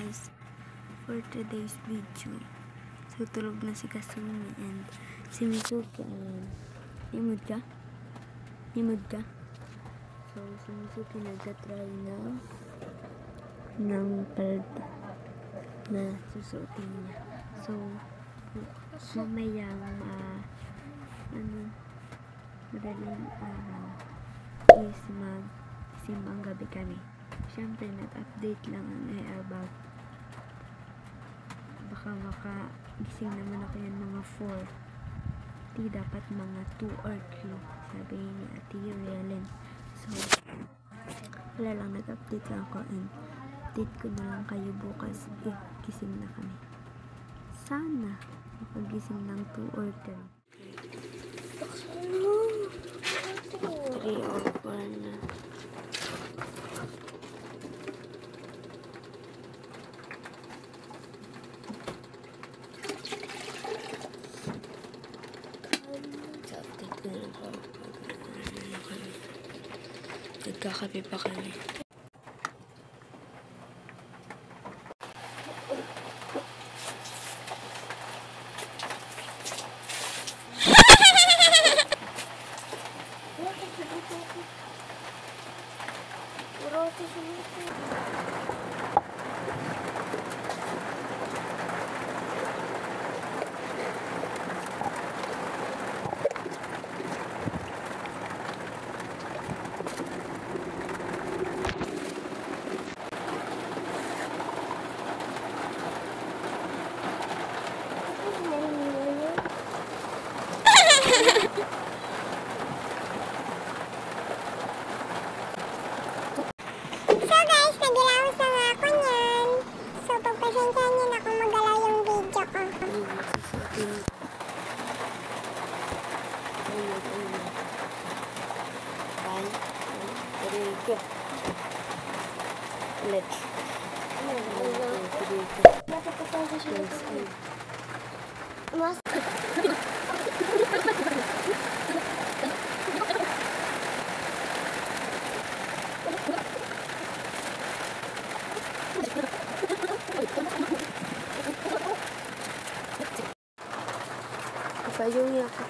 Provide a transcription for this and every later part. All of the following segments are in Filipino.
guys for today's video. So tulog na si Kasumi and si Mizuki. Nimod ka? So si Mizuki nagtatry ng palda na susuotin niya. So mamayang madaling araw is simbang gabi kami. Siyempre nag-update lang ang about baka gising naman ako yan mga 4. Di dapat mga 2 or 3 sabi ni Ate Rielen. So wala lang, nag-update lang ako and update ko na lang kayo bukas gising na kami. Sana makagising ng 2 or 3 or 4 na. Nagkakape pa kami. Payungin ako.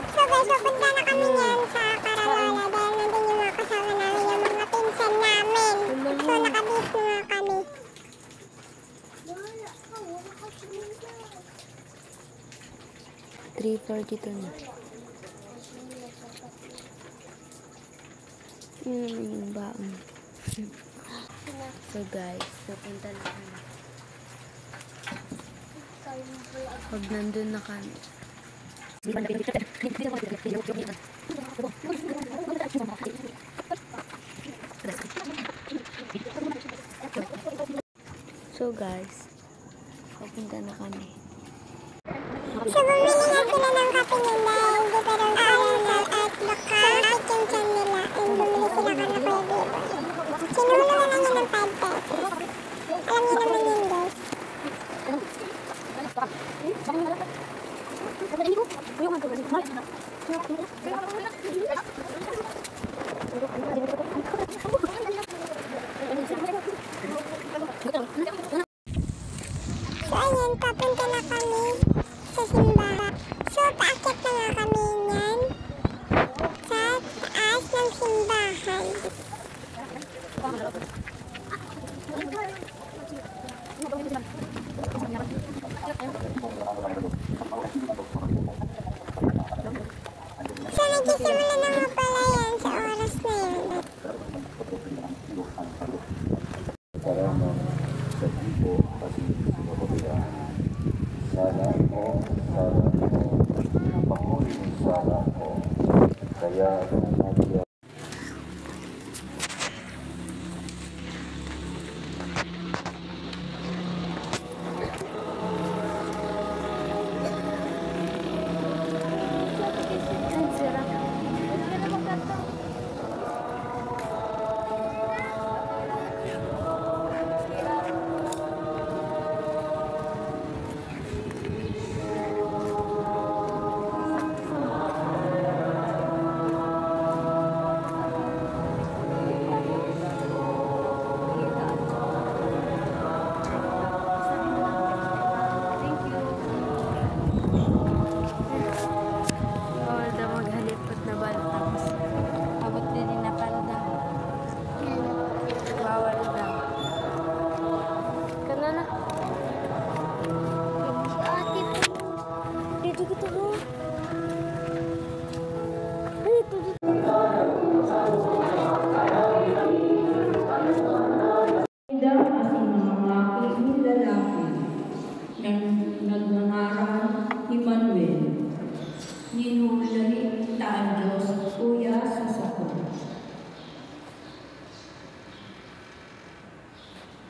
So guys, pupunta na kami yan sa Caralola dahil nandun yung mga kasama namin, yung mga pinsan namin. So nakabis na nga kami. 3:42 na. Yun naman yung baon. So guys, pupunta na kami. Pag nandun na kami. So guys, pupunta na kami. So bumili nga sila ng kape nila, hindi pa rin sila at baka yung chan nila and bumili sila ka na Kuya Biboy. Sinulo na lang yun ng 5 pesos. Alam niyo naman yun guys. So ayan, papunta na kami sa simbahan. So paakyat na nga kami yan sa taas ng simbahan. So nagsisimula na nga pala yan sa oras na yan.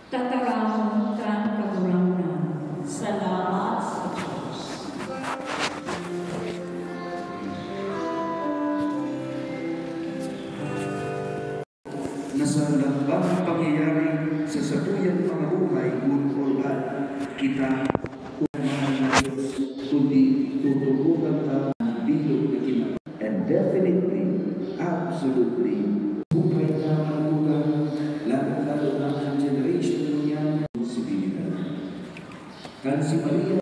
Tatarang kan kagurangan. Salamat sa Diyos. Nasa lambang pangyayari sa satuyang mga buhay ulol-an kita unang ng Diyos kundi tutubukan ang bilog na kina. And definitely, absolutely, buhay na magulang, lalo-lalo na ang generation niya sibilidad. Kan si Maria,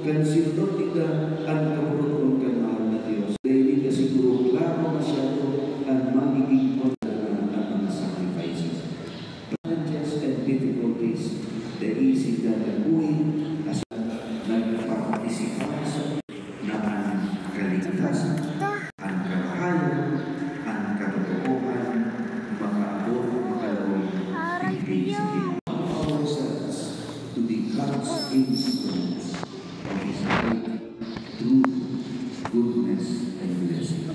kan si Lotika, ang kapurot ng mahal na Diyos. Dahil ka siguro klaro na siya ang magiging difficulties, the easy na nag-uwi as nagpartisipas na ang kaligtasan, ang karahayan, ang katotohanan, makaabot makalaw pipili ourselves to be God's instruments of His great truth, goodness, and blessing.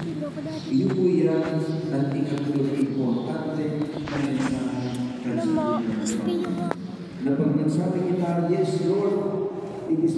Iyo po yan ang ikatlong importante na mensahe na pag nagsabi kita, yes Lord, it is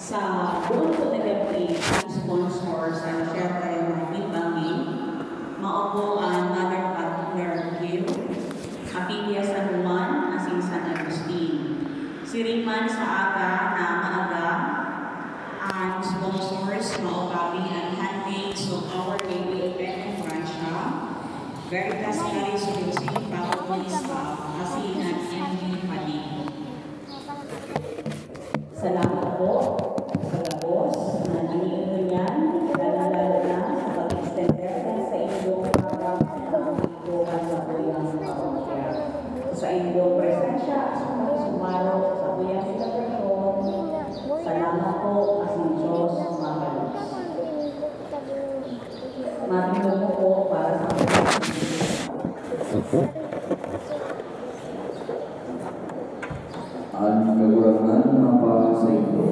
Sa buong po nag-apply ang sponsors ang syempre mga bitangin, maupo ang Mother Patler Hill, Apilia San Juan, Asin San Agustin. Si Riman sa ata na maaga, ang sponsors, maupapi ang handmaids of Our Lady of Beth Francia, Veritas Caris Lucing, Papapunista, Asin at MD Padito. Salamat po sa labos na iniuno niyan, lalo-lalo na sa pag-extender sa inyong harap ng pagkuhan sa kuyang parokya. Sa inyong presensya, sa pagsumaro sa kuyang selebrasyon, salamat po as ng Diyos mahalos. Mabilang po para sa ang kagurangan mapa sa ito.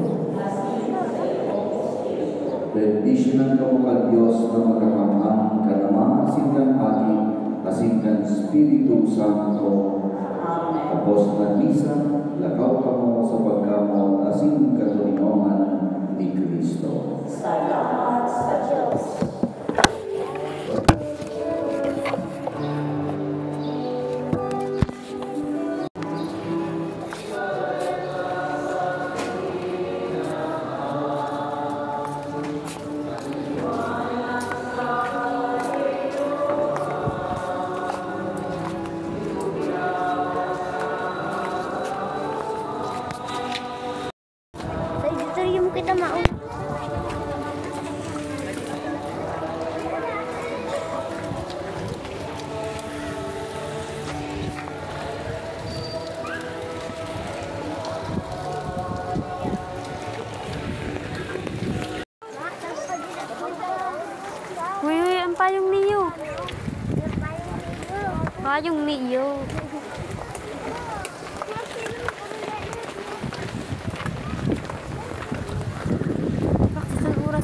Bendisyonan ka mo ka Diyos na magkakamang kanama asin pagi, asin kang Espiritu Santo. Tapos na misa, lakaw ka mo sa pagkamot asin katulinongan ni Kristo. salamat sa Diyos. Kita mau. Uy, ang payong niyo. Payong niyo.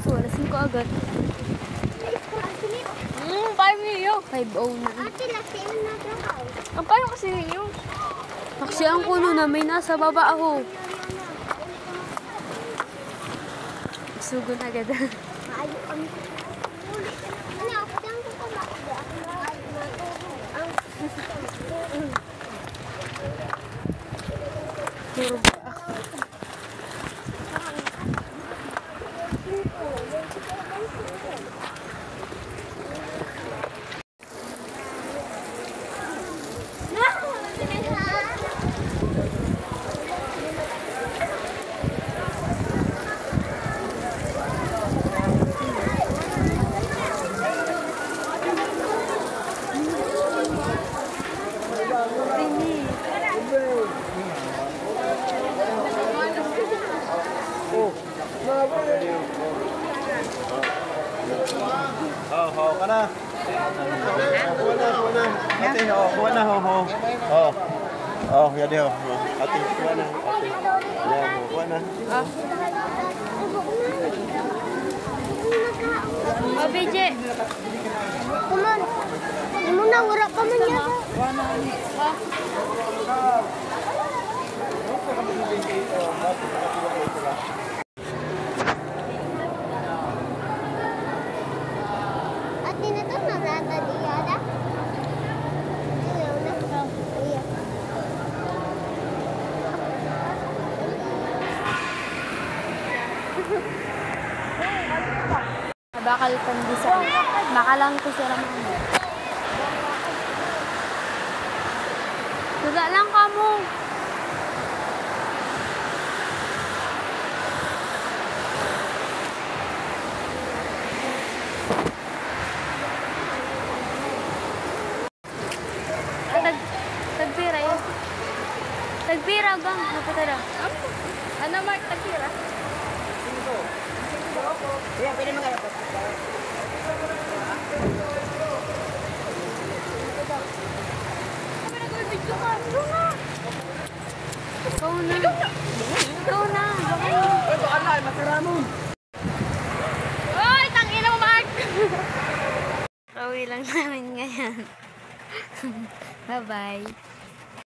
Wala 5 agad. Payong niyo. 5-0 na. Ang payong kasi niyo. Kasi ang kuno na may nasa baba ako. Sugon agad. Maayo kami. Ano, ako dyan ko pa Puro ba ako? Ini oh, kuha na, oh. Oh. Oh, yan din, oh. Ate, kuha na. Ate. Yan, oh, kuha na. Oh, BJ. Kuman. Di mo na, wala pa man yan. Ate na to, nagrata di yada. Ayaw na. Iya. Bakal pandisan. Bakalang ko sila mga. Tuga lang ka mo. Tagpira yun. Tagpira bang? Napatara. Ano Mark? Tagpira? Iya, pwede magkarapat. Ikaw na. Ikaw na. Ito, alay, makaramon. Oy, tangina mo, Mark! Pauwi lang namin ngayon. Bye-bye.